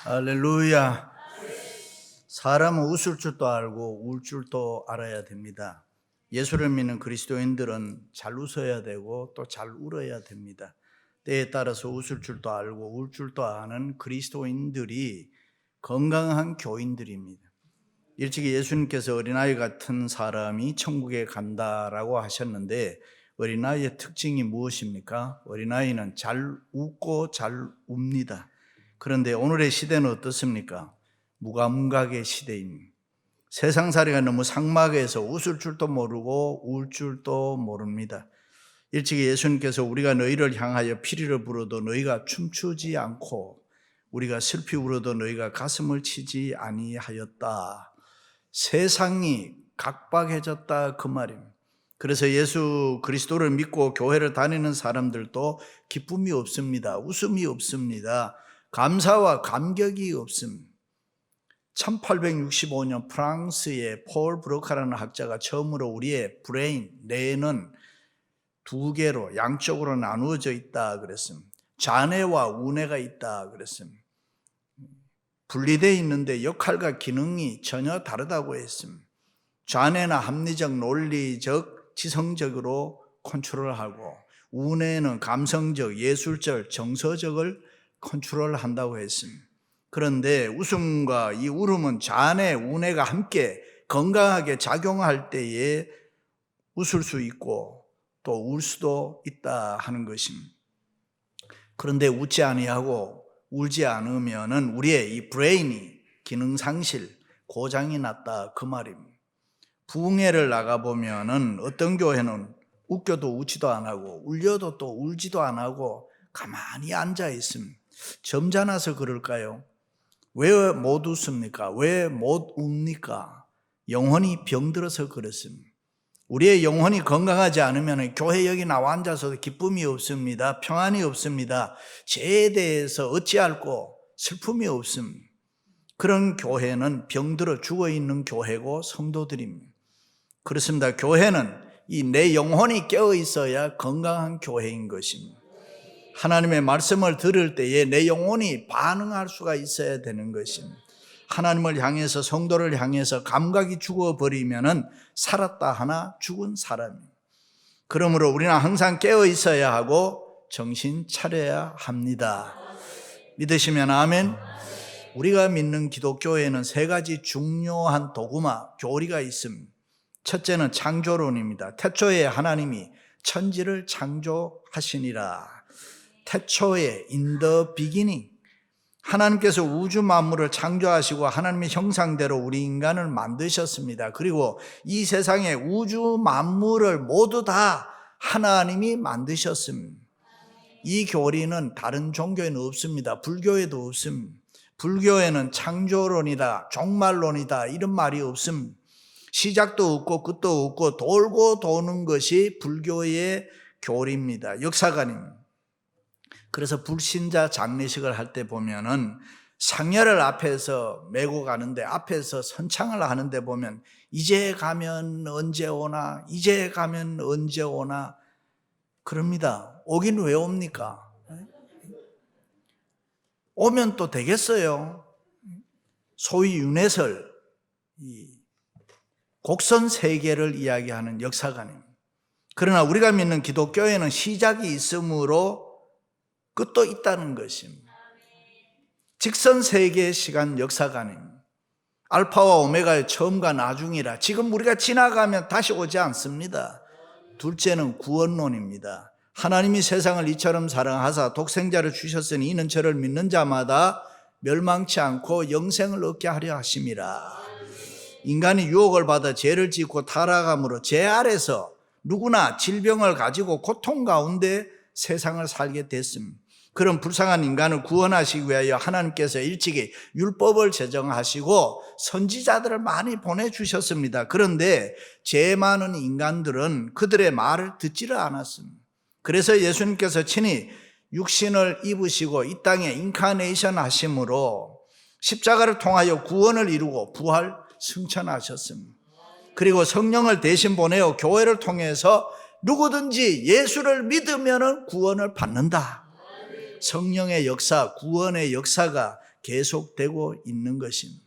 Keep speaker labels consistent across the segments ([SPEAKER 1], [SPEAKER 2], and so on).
[SPEAKER 1] 할렐루야. 사람은 웃을 줄도 알고 울 줄도 알아야 됩니다. 예수를 믿는 그리스도인들은 잘 웃어야 되고 또 잘 울어야 됩니다. 때에 따라서 웃을 줄도 알고 울 줄도 아는 그리스도인들이 건강한 교인들입니다. 일찍이 예수님께서 어린아이 같은 사람이 천국에 간다라고 하셨는데, 어린아이의 특징이 무엇입니까? 어린아이는 잘 웃고 잘 웁니다. 그런데 오늘의 시대는 어떻습니까? 무감각의 시대입니다. 세상살이가 너무 삭막해서 웃을 줄도 모르고 울 줄도 모릅니다. 일찍이 예수님께서 우리가 너희를 향하여 피리를 불어도 너희가 춤추지 않고 우리가 슬피 울어도 너희가 가슴을 치지 아니하였다. 세상이 각박해졌다, 그 말입니다. 그래서 예수 그리스도를 믿고 교회를 다니는 사람들도 기쁨이 없습니다. 웃음이 없습니다. 감사와 감격이 없습니다. 1865년 프랑스의 폴 브로카라는 학자가 처음으로 우리의 브레인, 뇌는 두 개로 양쪽으로 나누어져 있다 그랬습니다. 좌뇌와 우뇌가 있다 그랬습니다. 분리되어 있는데 역할과 기능이 전혀 다르다고 했습니다. 좌뇌는 합리적, 논리적, 지성적으로 컨트롤하고, 우뇌는 감성적, 예술적, 정서적을 컨트롤한다고 했습니다. 그런데 웃음과 이 울음은 좌뇌, 우뇌가 함께 건강하게 작용할 때에 웃을 수 있고 또 울 수도 있다 하는 것입니다. 그런데 웃지 아니하고 울지 않으면은 우리의 이 브레인이 기능 상실, 고장이 났다, 그 말입니다. 부흥회를 나가보면은 어떤 교회는 웃겨도 웃지도 안 하고 울려도 또 울지도 안 하고 가만히 앉아 있습니다. 점잖아서 그럴까요? 왜 못 웃습니까? 왜 못 웁니까? 영혼이 병들어서 그렇습니다. 우리의 영혼이 건강하지 않으면 교회 여기 나와 앉아서 기쁨이 없습니다. 평안이 없습니다. 죄에 대해서 어찌할꼬 슬픔이 없습니다. 그런 교회는 병들어 죽어있는 교회고 성도들입니다. 그렇습니다. 교회는 이 내 영혼이 깨어 있어야 건강한 교회인 것입니다. 하나님의 말씀을 들을 때에 내 영혼이 반응할 수가 있어야 되는 것입니다. 하나님을 향해서, 성도를 향해서 감각이 죽어버리면 살았다 하나 죽은 사람입니다. 그러므로 우리는 항상 깨어 있어야 하고 정신 차려야 합니다. 믿으시면 아멘. 우리가 믿는 기독교에는 세 가지 중요한 도구마, 교리가 있습니다. 첫째는 창조론입니다. 태초에 하나님이 천지를 창조하시니라. 태초에 in the beginning, 하나님께서 우주 만물을 창조하시고 하나님의 형상대로 우리 인간을 만드셨습니다. 그리고 이 세상의 우주 만물을 모두 다 하나님이 만드셨습니다. 이 교리는 다른 종교에는 없습니다. 불교에도 없습니다. 불교에는 창조론이다, 종말론이다 이런 말이 없습니다. 시작도 없고 끝도 없고 돌고 도는 것이 불교의 교리입니다. 역사관입니다. 그래서 불신자 장례식을 할 때 보면은 상여를 앞에서 메고 가는데, 앞에서 선창을 하는데 보면 이제 가면 언제 오나, 이제 가면 언제 오나 그럽니다. 오긴 왜 옵니까? 오면 또 되겠어요. 소위 윤회설, 곡선 세계를 이야기하는 역사관입니다. 그러나 우리가 믿는 기독교에는 시작이 있으므로 끝도 있다는 것입니다. 직선 세계 시간 역사관입니다. 알파와 오메가의 처음과 나중이라. 지금 우리가 지나가면 다시 오지 않습니다. 둘째는 구원론입니다. 하나님이 세상을 이처럼 사랑하사 독생자를 주셨으니 이는 저를 믿는 자마다 멸망치 않고 영생을 얻게 하려 하심이라. 인간이 유혹을 받아 죄를 짓고 타락함으로 죄 아래서 누구나 질병을 가지고 고통 가운데 세상을 살게 됐습니다. 그런 불쌍한 인간을 구원하시기 위하여 하나님께서 일찍이 율법을 제정하시고 선지자들을 많이 보내주셨습니다. 그런데 죄 많은 인간들은 그들의 말을 듣지를 않았습니다. 그래서 예수님께서 친히 육신을 입으시고 이 땅에 인카네이션 하심으로 십자가를 통하여 구원을 이루고 부활 승천하셨습니다. 그리고 성령을 대신 보내어 교회를 통해서 누구든지 예수를 믿으면 구원을 받는다. 성령의 역사, 구원의 역사가 계속되고 있는 것입니다.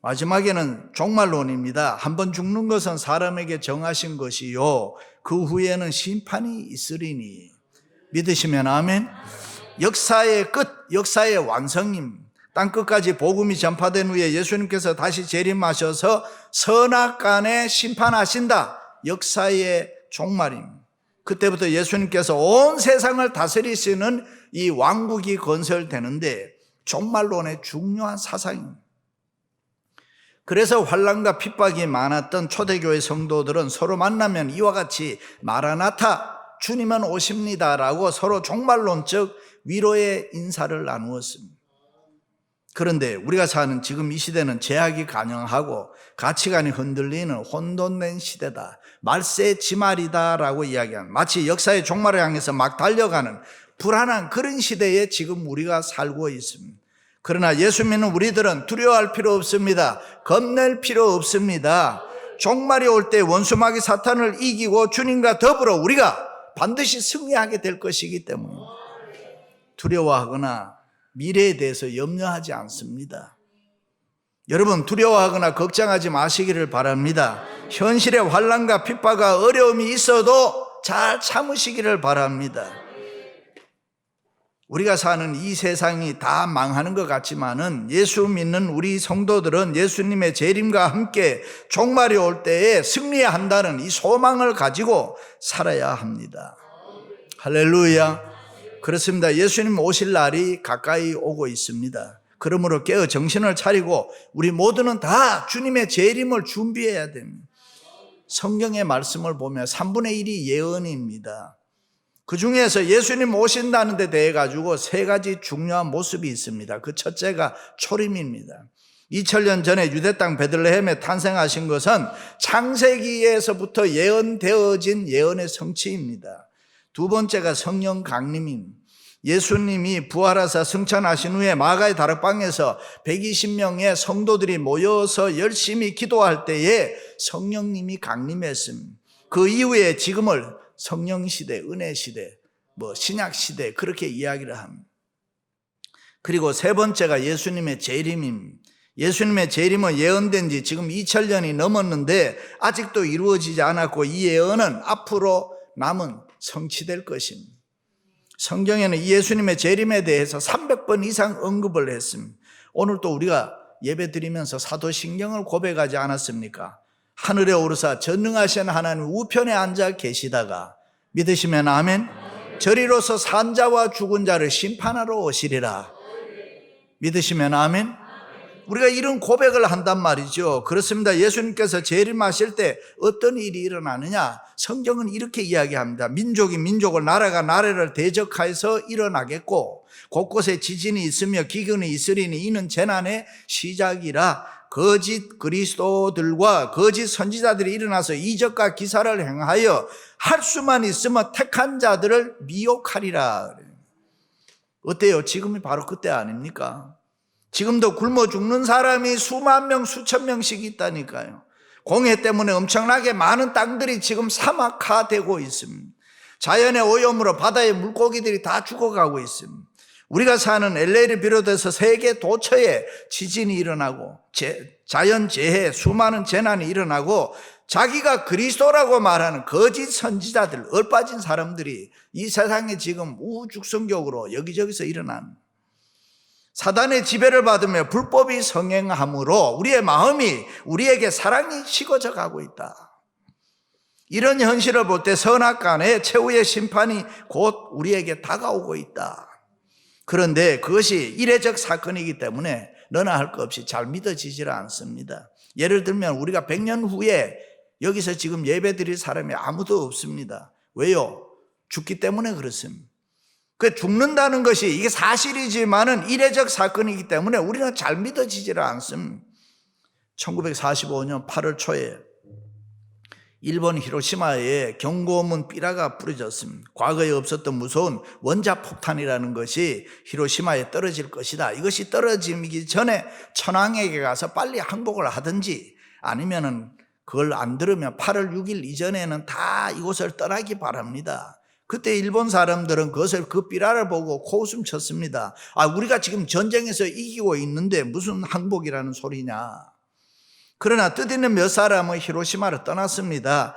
[SPEAKER 1] 마지막에는 종말론입니다. 한번 죽는 것은 사람에게 정하신 것이요 그 후에는 심판이 있으리니. 믿으시면 아멘. 역사의 끝, 역사의 완성임. 땅끝까지 복음이 전파된 후에 예수님께서 다시 재림하셔서 선악간에 심판하신다. 역사의 종말임. 그때부터 예수님께서 온 세상을 다스리시는 이 왕국이 건설되는데 종말론의 중요한 사상입니다. 그래서 환난과 핍박이 많았던 초대교회 성도들은 서로 만나면 이와 같이 마라나타, 주님은 오십니다 라고 서로 종말론적 위로의 인사를 나누었습니다. 그런데 우리가 사는 지금 이 시대는 제약이 간영하고 가치관이 흔들리는 혼돈된 시대다. 말세 지말이다 라고 이야기하는, 마치 역사의 종말을 향해서 막 달려가는 불안한 그런 시대에 지금 우리가 살고 있습니다. 그러나 예수 믿는 우리들은 두려워할 필요 없습니다. 겁낼 필요 없습니다. 종말이 올 때 원수마귀 사탄을 이기고 주님과 더불어 우리가 반드시 승리하게 될 것이기 때문에 두려워하거나 미래에 대해서 염려하지 않습니다. 여러분, 두려워하거나 걱정하지 마시기를 바랍니다. 현실의 환난과 핍박과 어려움이 있어도 잘 참으시기를 바랍니다. 우리가 사는 이 세상이 다 망하는 것 같지만은 예수 믿는 우리 성도들은 예수님의 재림과 함께 종말이 올 때에 승리한다는 이 소망을 가지고 살아야 합니다. 할렐루야. 그렇습니다. 예수님 오실 날이 가까이 오고 있습니다. 그러므로 깨어 정신을 차리고 우리 모두는 다 주님의 재림을 준비해야 됩니다. 성경의 말씀을 보면 3분의 1이 예언입니다. 그 중에서 예수님 오신다는 데 대해 가지고 세 가지 중요한 모습이 있습니다. 그 첫째가 초림입니다. 2000년 전에 유대 땅 베들레헴에 탄생하신 것은 창세기에서부터 예언되어진 예언의 성취입니다. 두 번째가 성령 강림입니다. 예수님이 부활하사 승천하신 후에 마가의 다락방에서 120명의 성도들이 모여서 열심히 기도할 때에 성령님이 강림했습니다. 그 이후에 지금을 성령시대, 은혜시대, 신약시대 그렇게 이야기를 합니다. 그리고 세 번째가 예수님의 재림입니다. 예수님의 재림은 예언된 지 지금 2000년이 넘었는데 아직도 이루어지지 않았고 이 예언은 앞으로 남은 성취될 것입니다. 성경에는 이 예수님의 재림에 대해서 300번 이상 언급을 했습니다. 오늘 또 우리가 예배 드리면서 사도신경을 고백하지 않았습니까? 하늘에 오르사 전능하신 하나님 우편에 앉아 계시다가, 믿으시면 아멘. 저리로서 산 자와 죽은 자를 심판하러 오시리라. 믿으시면 아멘. 우리가 이런 고백을 한단 말이죠. 그렇습니다. 예수님께서 재림하실 때 어떤 일이 일어나느냐? 성경은 이렇게 이야기합니다. 민족이 민족을, 나라가 나라를 대적하여서 일어나겠고 곳곳에 지진이 있으며 기근이 있으리니 이는 재난의 시작이라. 거짓 그리스도들과 거짓 선지자들이 일어나서 이적과 기사를 행하여 할 수만 있으면 택한 자들을 미혹하리라. 어때요? 지금이 바로 그때 아닙니까? 지금도 굶어 죽는 사람이 수만 명, 수천 명씩 있다니까요. 공해 때문에 엄청나게 많은 땅들이 지금 사막화되고 있습니다. 자연의 오염으로 바다의 물고기들이 다 죽어가고 있습니다. 우리가 사는 LA를 비롯해서 세계 도처에 지진이 일어나고 자연재해, 수많은 재난이 일어나고 자기가 그리스도라고 말하는 거짓 선지자들, 얼빠진 사람들이 이 세상에 지금 우죽성격으로 여기저기서 일어난 사단의 지배를 받으며 불법이 성행함으로 우리의 마음이, 우리에게 사랑이 식어져 가고 있다. 이런 현실을 볼 때 선악간의 최후의 심판이 곧 우리에게 다가오고 있다. 그런데 그것이 이례적 사건이기 때문에 너나 할 것 없이 잘 믿어지질 않습니다. 예를 들면 우리가 100년 후에 여기서 지금 예배 드릴 사람이 아무도 없습니다. 왜요? 죽기 때문에 그렇습니다. 그 죽는다는 것이 이게 사실이지만은 이례적 사건이기 때문에 우리는 잘 믿어지질 않습니다. 1945년 8월 초에 일본 히로시마에 경고문 삐라가 뿌려졌습니다. 과거에 없었던 무서운 원자폭탄이라는 것이 히로시마에 떨어질 것이다. 이것이 떨어지기 전에 천황에게 가서 빨리 항복을 하든지 아니면은 그걸 안 들으면 8월 6일 이전에는 다 이곳을 떠나기 바랍니다. 그때 일본 사람들은 그 삐라를 보고 코웃음 쳤습니다. 우리가 지금 전쟁에서 이기고 있는데 무슨 항복이라는 소리냐. 그러나 뜻있는 몇 사람은 히로시마를 떠났습니다.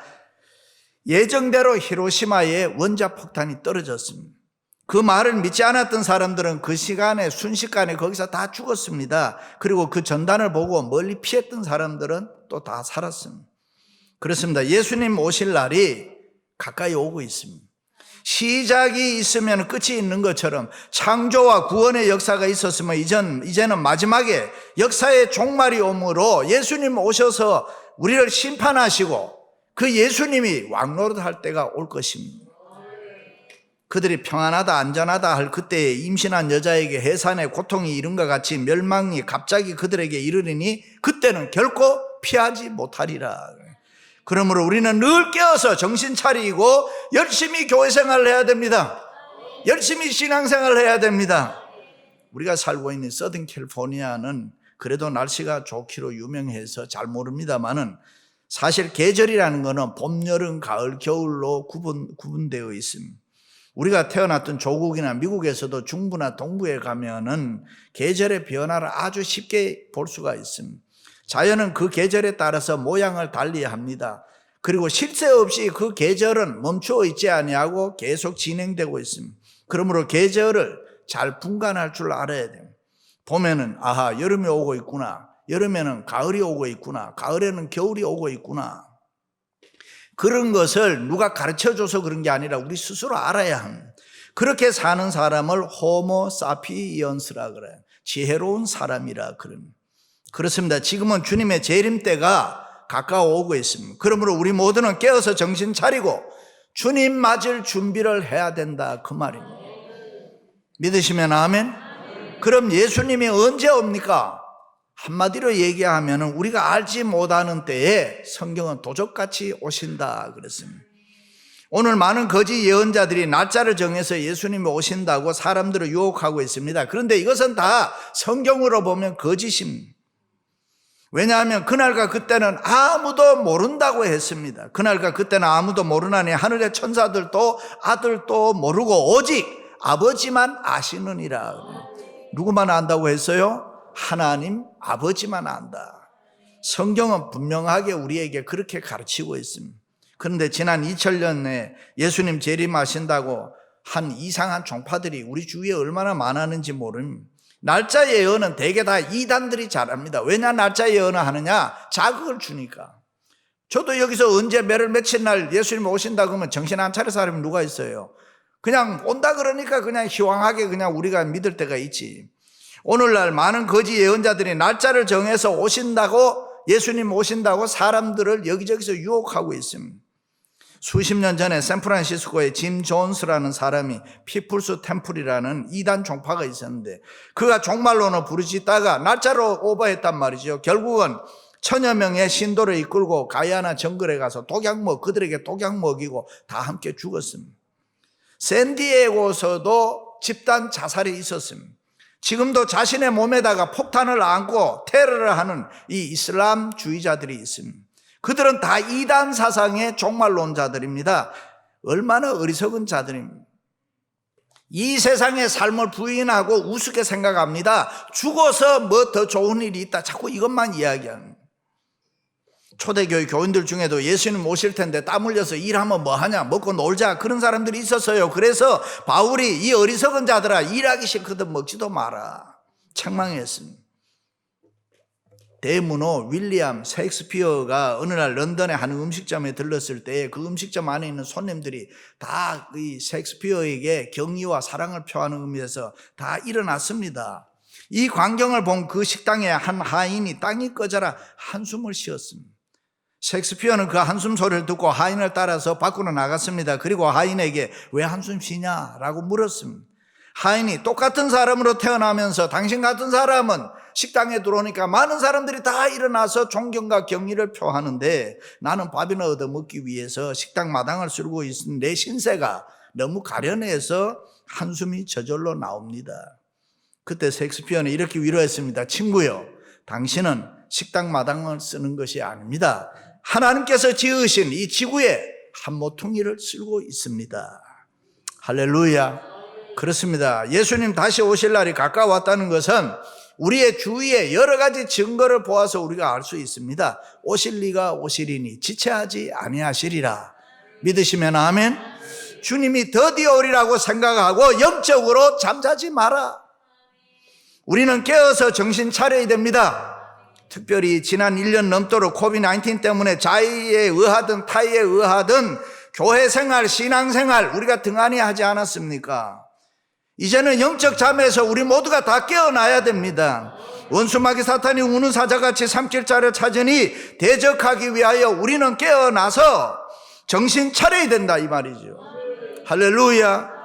[SPEAKER 1] 예정대로 히로시마에 원자폭탄이 떨어졌습니다. 그 말을 믿지 않았던 사람들은 그 시간에 순식간에 거기서 다 죽었습니다. 그리고 그 전단을 보고 멀리 피했던 사람들은 또 다 살았습니다. 그렇습니다. 예수님 오실 날이 가까이 오고 있습니다. 시작이 있으면 끝이 있는 것처럼 창조와 구원의 역사가 있었으면 이제는 마지막에 역사의 종말이 오므로 예수님 오셔서 우리를 심판하시고 그 예수님이 왕노릇할 때가 올 것입니다. 그들이 평안하다 안전하다 할 그때에 임신한 여자에게 해산의 고통이 이른과 같이 멸망이 갑자기 그들에게 이르리니 그때는 결코 피하지 못하리라. 그러므로 우리는 늘 깨어서 정신 차리고 열심히 교회 생활을 해야 됩니다. 열심히 신앙생활을 해야 됩니다. 우리가 살고 있는 서든 캘리포니아는 그래도 날씨가 좋기로 유명해서 잘 모릅니다만은 사실 계절이라는 것은 봄, 여름, 가을, 겨울로 구분되어 있습니다. 우리가 태어났던 조국이나 미국에서도 중부나 동부에 가면은 계절의 변화를 아주 쉽게 볼 수가 있습니다. 자연은 그 계절에 따라서 모양을 달리합니다. 그리고 쉴 새 없이 그 계절은 멈추어 있지 아니하고 계속 진행되고 있습니다. 그러므로 계절을 잘 분간할 줄 알아야 돼요. 봄에는 여름이 오고 있구나. 여름에는 가을이 오고 있구나. 가을에는 겨울이 오고 있구나. 그런 것을 누가 가르쳐줘서 그런 게 아니라 우리 스스로 알아야 합니다. 그렇게 사는 사람을 호모 사피이언스라 그래요. 지혜로운 사람이라 그럽니다. 그렇습니다. 지금은 주님의 재림 때가 가까워오고 있습니다. 그러므로 우리 모두는 깨어서 정신 차리고 주님 맞을 준비를 해야 된다 그 말입니다. 믿으시면 아멘? 그럼 예수님이 언제 옵니까? 한마디로 얘기하면 우리가 알지 못하는 때에 성경은 도적같이 오신다 그랬습니다. 오늘 많은 거짓 예언자들이 날짜를 정해서 예수님이 오신다고 사람들을 유혹하고 있습니다. 그런데 이것은 다 성경으로 보면 거짓입니다. 왜냐하면 그날과 그때는 아무도 모른다고 했습니다. 그날과 그때는 아무도 모르나니 하늘의 천사들도 아들도 모르고 오직 아버지만 아시느니라. 누구만 안다고 했어요? 하나님 아버지만 안다. 성경은 분명하게 우리에게 그렇게 가르치고 있습니다. 그런데 지난 2000년에 예수님 재림하신다고 한 이상한 종파들이 우리 주위에 얼마나 많았는지 모릅니다. 날짜 예언은 대개 다 이단들이 잘합니다. 왜냐 날짜 예언을 하느냐? 자극을 주니까. 저도 여기서 언제 며칠 날 예수님 오신다 그러면 정신 안 차릴 사람이 누가 있어요? 그냥 온다 그러니까 그냥 희망하게 그냥 우리가 믿을 때가 있지. 오늘날 많은 거짓 예언자들이 날짜를 정해서 오신다고 예수님 오신다고 사람들을 여기저기서 유혹하고 있습니다. 수십 년 전에 샌프란시스코에 짐 존스라는 사람이 피플스 템플이라는 이단 종파가 있었는데 그가 종말론을 부르짖다가 날짜로 오버했단 말이죠. 결국은 1000여 명의 신도를 이끌고 가야나 정글에 가서 그들에게 독약 먹이고 다 함께 죽었습니다. 샌디에고에서도 집단 자살이 있었습니다. 지금도 자신의 몸에다가 폭탄을 안고 테러를 하는 이 이슬람주의자들이 있습니다. 그들은 다 이단 사상의 종말론자들입니다. 얼마나 어리석은 자들입니다. 이 세상의 삶을 부인하고 우습게 생각합니다. 죽어서 뭐 더 좋은 일이 있다. 자꾸 이것만 이야기합니다. 초대교회 교인들 중에도 예수님 오실 텐데 땀 흘려서 일하면 뭐 하냐, 먹고 놀자, 그런 사람들이 있었어요. 그래서 바울이 이 어리석은 자들아 일하기 싫거든 먹지도 마라 책망했습니다. 대문호 윌리엄 셰익스피어가 어느 날 런던의 한 음식점에 들렀을 때 그 음식점 안에 있는 손님들이 다 이 셰익스피어에게 경의와 사랑을 표하는 의미에서 다 일어났습니다. 이 광경을 본 그 식당의 한 하인이 땅이 꺼져라 한숨을 쉬었습니다. 셰익스피어는 그 한숨 소리를 듣고 하인을 따라서 밖으로 나갔습니다. 그리고 하인에게 왜 한숨 쉬냐라고 물었습니다. 하인이 똑같은 사람으로 태어나면서 당신 같은 사람은 식당에 들어오니까 많은 사람들이 다 일어나서 존경과 경의를 표하는데 나는 밥이나 얻어먹기 위해서 식당 마당을 쓸고 있는 내 신세가 너무 가련해서 한숨이 저절로 나옵니다. 그때 셰익스피어는 이렇게 위로했습니다. 친구요, 당신은 식당 마당을 쓰는 것이 아닙니다. 하나님께서 지으신 이 지구에 한 모퉁이를 쓸고 있습니다. 할렐루야. 그렇습니다. 예수님 다시 오실 날이 가까웠다는 것은 우리의 주위에 여러 가지 증거를 보아서 우리가 알 수 있습니다. 오실 리가 오시리니 지체하지 아니하시리라. 믿으시면 아멘. 주님이 드디어 오리라고 생각하고 영적으로 잠자지 마라. 우리는 깨어서 정신 차려야 됩니다. 특별히 지난 1년 넘도록 코비드-19 때문에 자의에 의하든 타의에 의하든 교회 생활, 신앙 생활 우리가 등한히 하지 않았습니까? 이제는 영적 잠에서 우리 모두가 다 깨어나야 됩니다. 원수마귀 사탄이 우는 사자같이 삼킬 자를 찾으니 대적하기 위하여 우리는 깨어나서 정신 차려야 된다 이 말이죠. 할렐루야.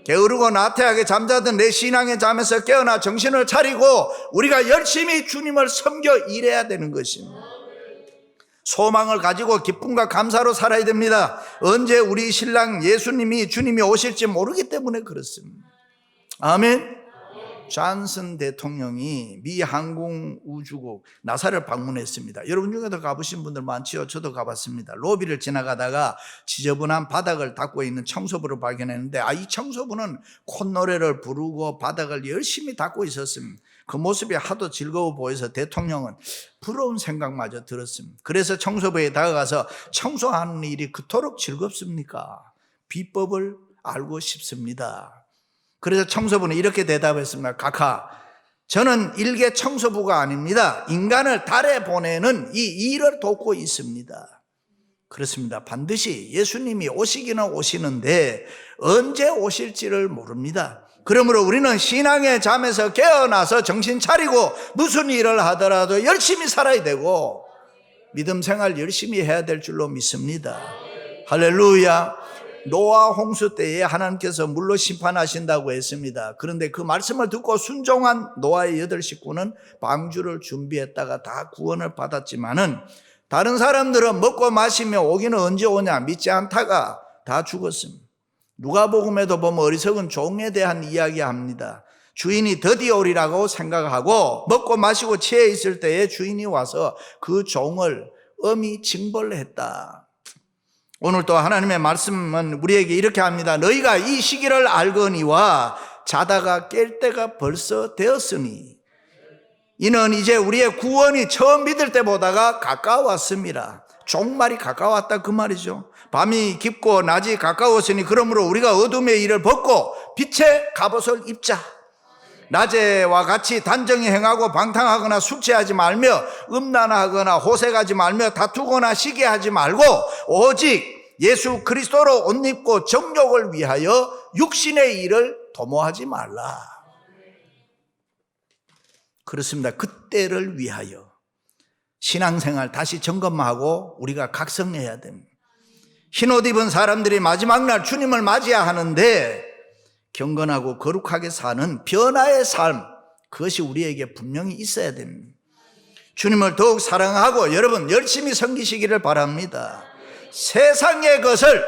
[SPEAKER 1] 게으르고 나태하게 잠자던 내 신앙의 잠에서 깨어나 정신을 차리고 우리가 열심히 주님을 섬겨 일해야 되는 것입니다. 소망을 가지고 기쁨과 감사로 살아야 됩니다. 언제 우리 신랑 예수님이 주님이 오실지 모르기 때문에 그렇습니다. 아멘. 존슨 대통령이 미 항공우주국 나사를 방문했습니다. 여러분 중에도 가보신 분들 많지요. 저도 가봤습니다. 로비를 지나가다가 지저분한 바닥을 닦고 있는 청소부를 발견했는데 이 청소부는 콧노래를 부르고 바닥을 열심히 닦고 있었습니다. 그 모습이 하도 즐거워 보여서 대통령은 부러운 생각마저 들었습니다. 그래서 청소부에 다가가서 청소하는 일이 그토록 즐겁습니까? 비법을 알고 싶습니다. 그래서 청소부는 이렇게 대답했습니다. 카카, 저는 일개 청소부가 아닙니다. 인간을 달에 보내는 이 일을 돕고 있습니다. 그렇습니다. 반드시 예수님이 오시기는 오시는데 언제 오실지를 모릅니다. 그러므로 우리는 신앙의 잠에서 깨어나서 정신 차리고 무슨 일을 하더라도 열심히 살아야 되고 믿음 생활 열심히 해야 될 줄로 믿습니다. 할렐루야. 노아 홍수 때에 하나님께서 물로 심판하신다고 했습니다. 그런데 그 말씀을 듣고 순종한 노아의 8 식구는 방주를 준비했다가 다 구원을 받았지만은 다른 사람들은 먹고 마시며 오기는 언제 오냐 믿지 않다가 다 죽었습니다. 누가복음에도 보면 어리석은 종에 대한 이야기합니다. 주인이 드디어 오리라고 생각하고 먹고 마시고 취해 있을 때에 주인이 와서 그 종을 엄히 징벌했다. 오늘 또 하나님의 말씀은 우리에게 이렇게 합니다. 너희가 이 시기를 알거니와 자다가 깰 때가 벌써 되었으니 이는 이제 우리의 구원이 처음 믿을 때보다가 가까웠습니다. 종말이 가까웠다 그 말이죠. 밤이 깊고 낮이 가까웠으니 그러므로 우리가 어둠의 일을 벗고 빛의 갑옷을 입자. 낮에와 같이 단정히 행하고 방탕하거나 술취하지 말며 음란하거나 호색하지 말며 다투거나 시기하지 말고 오직 예수 그리스도로 옷 입고 정욕을 위하여 육신의 일을 도모하지 말라. 그렇습니다. 그때를 위하여 신앙생활 다시 점검하고 우리가 각성해야 됩니다. 흰옷 입은 사람들이 마지막 날 주님을 맞이해야 하는데 경건하고 거룩하게 사는 변화의 삶, 그것이 우리에게 분명히 있어야 됩니다. 주님을 더욱 사랑하고 여러분 열심히 섬기시기를 바랍니다. 세상의 것을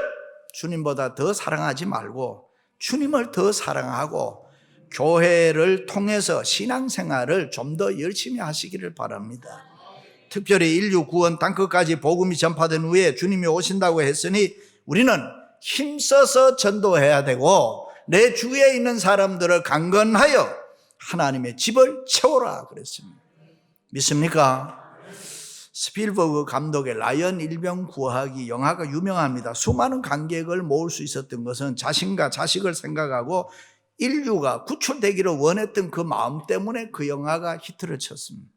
[SPEAKER 1] 주님보다 더 사랑하지 말고 주님을 더 사랑하고 교회를 통해서 신앙생활을 좀 더 열심히 하시기를 바랍니다. 특별히 인류 구원 땅끝까지 복음이 전파된 후에 주님이 오신다고 했으니 우리는 힘써서 전도해야 되고 내 주위에 있는 사람들을 강건하여 하나님의 집을 채워라 그랬습니다. 믿습니까? 스필버그 감독의 라이언 일병 구하기 영화가 유명합니다. 수많은 관객을 모을 수 있었던 것은 자신과 자식을 생각하고 인류가 구출되기를 원했던 그 마음 때문에 그 영화가 히트를 쳤습니다.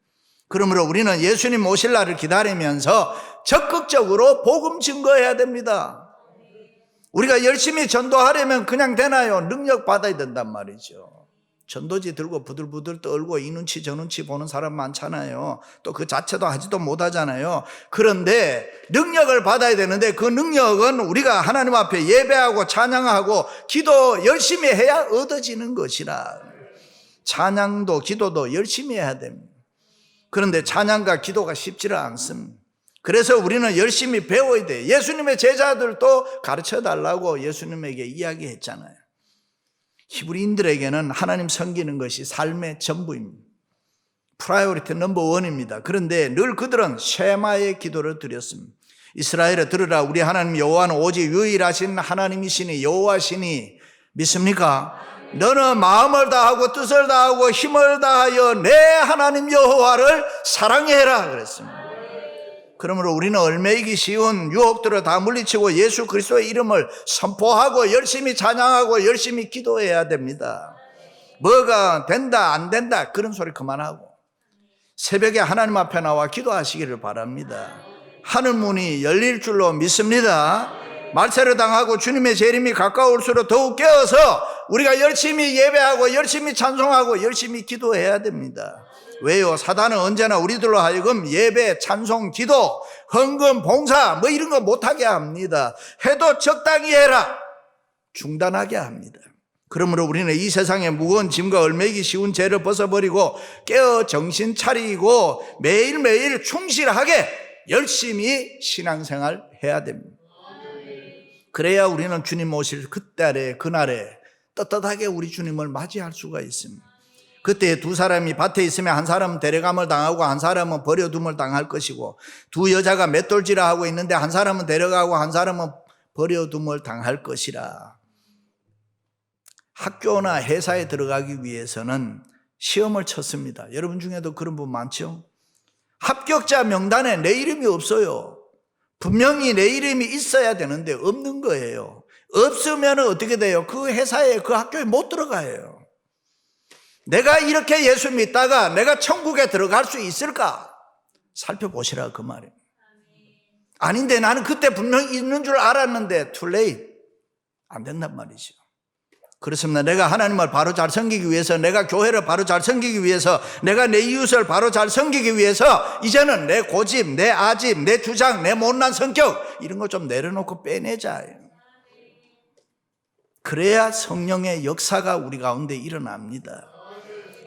[SPEAKER 1] 그러므로 우리는 예수님 오실 날을 기다리면서 적극적으로 복음 증거해야 됩니다. 우리가 열심히 전도하려면 그냥 되나요? 능력 받아야 된단 말이죠. 전도지 들고 부들부들 떨고 이 눈치 저 눈치 보는 사람 많잖아요. 또 그 자체도 하지도 못하잖아요. 그런데 능력을 받아야 되는데 그 능력은 우리가 하나님 앞에 예배하고 찬양하고 기도 열심히 해야 얻어지는 것이라. 찬양도 기도도 열심히 해야 됩니다. 그런데 찬양과 기도가 쉽지는 않습니다. 그래서 우리는 열심히 배워야 돼요. 예수님의 제자들도 가르쳐달라고 예수님에게 이야기했잖아요. 히브리인들에게는 하나님 섬기는 것이 삶의 전부입니다. 프라이오리티 넘버 원입니다. 그런데 늘 그들은 쉐마의 기도를 드렸습니다. 이스라엘에 들으라, 우리 하나님 여호와는 오직 유일하신 하나님이시니 여호와시니 믿습니까? 너는 마음을 다하고 뜻을 다하고 힘을 다하여 내 하나님 여호와를 사랑해라 그랬습니다. 그러므로 우리는 얽매이기 쉬운 유혹들을 다 물리치고 예수 그리스도의 이름을 선포하고 열심히 찬양하고 열심히 기도해야 됩니다. 뭐가 된다 안 된다 그런 소리 그만하고 새벽에 하나님 앞에 나와 기도하시기를 바랍니다. 하늘 문이 열릴 줄로 믿습니다. 말세를 당하고 주님의 재림이 가까울수록 더욱 깨어서 우리가 열심히 예배하고 열심히 찬송하고 열심히 기도해야 됩니다. 왜요? 사단은 언제나 우리들로 하여금 예배, 찬송, 기도, 헌금, 봉사 뭐 이런 거 못하게 합니다. 해도 적당히 해라. 중단하게 합니다. 그러므로 우리는 이 세상의 무거운 짐과 얽매이기 쉬운 죄를 벗어버리고 깨어 정신 차리고 매일매일 충실하게 열심히 신앙생활 해야 됩니다. 그래야 우리는 주님 오실 그날에 떳떳하게 우리 주님을 맞이할 수가 있습니다. 그때 두 사람이 밭에 있으면 한 사람은 데려감을 당하고 한 사람은 버려둠을 당할 것이고 두 여자가 맷돌질을 하고 있는데 한 사람은 데려가고 한 사람은 버려둠을 당할 것이라. 학교나 회사에 들어가기 위해서는 시험을 쳤습니다. 여러분 중에도 그런 분 많죠? 합격자 명단에 내 이름이 없어요. 분명히 내 이름이 있어야 되는데 없는 거예요. 없으면 어떻게 돼요? 그 회사에 그 학교에 못 들어가요. 내가 이렇게 예수 믿다가 내가 천국에 들어갈 수 있을까? 살펴보시라 그 말이에요. 아닌데 나는 그때 분명히 있는 줄 알았는데 too late. 안 된단 말이죠. 그렇습니다. 내가 하나님을 바로 잘 섬기기 위해서, 내가 교회를 바로 잘 섬기기 위해서, 내가 내 이웃을 바로 잘 섬기기 위해서 이제는 내 고집, 내 아집, 내 주장, 내 못난 성격 이런 거 좀 내려놓고 빼내자. 그래야 성령의 역사가 우리 가운데 일어납니다.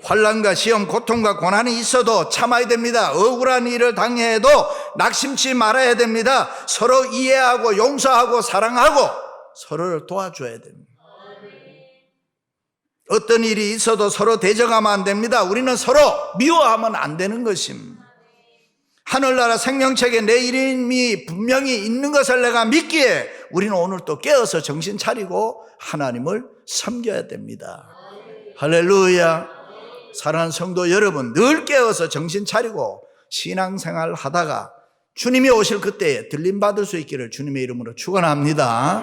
[SPEAKER 1] 환난과 시험, 고통과 고난이 있어도 참아야 됩니다. 억울한 일을 당해도 낙심치 말아야 됩니다. 서로 이해하고 용서하고 사랑하고 서로를 도와줘야 됩니다. 어떤 일이 있어도 서로 대적하면 안 됩니다. 우리는 서로 미워하면 안 되는 것입니다. 하늘나라 생명책에 내 이름이 분명히 있는 것을 내가 믿기에 우리는 오늘 또 깨어서 정신 차리고 하나님을 섬겨야 됩니다. 할렐루야. 사랑하는 성도 여러분, 늘 깨어서 정신 차리고 신앙생활 하다가 주님이 오실 그때에 들림받을 수 있기를 주님의 이름으로 축원합니다.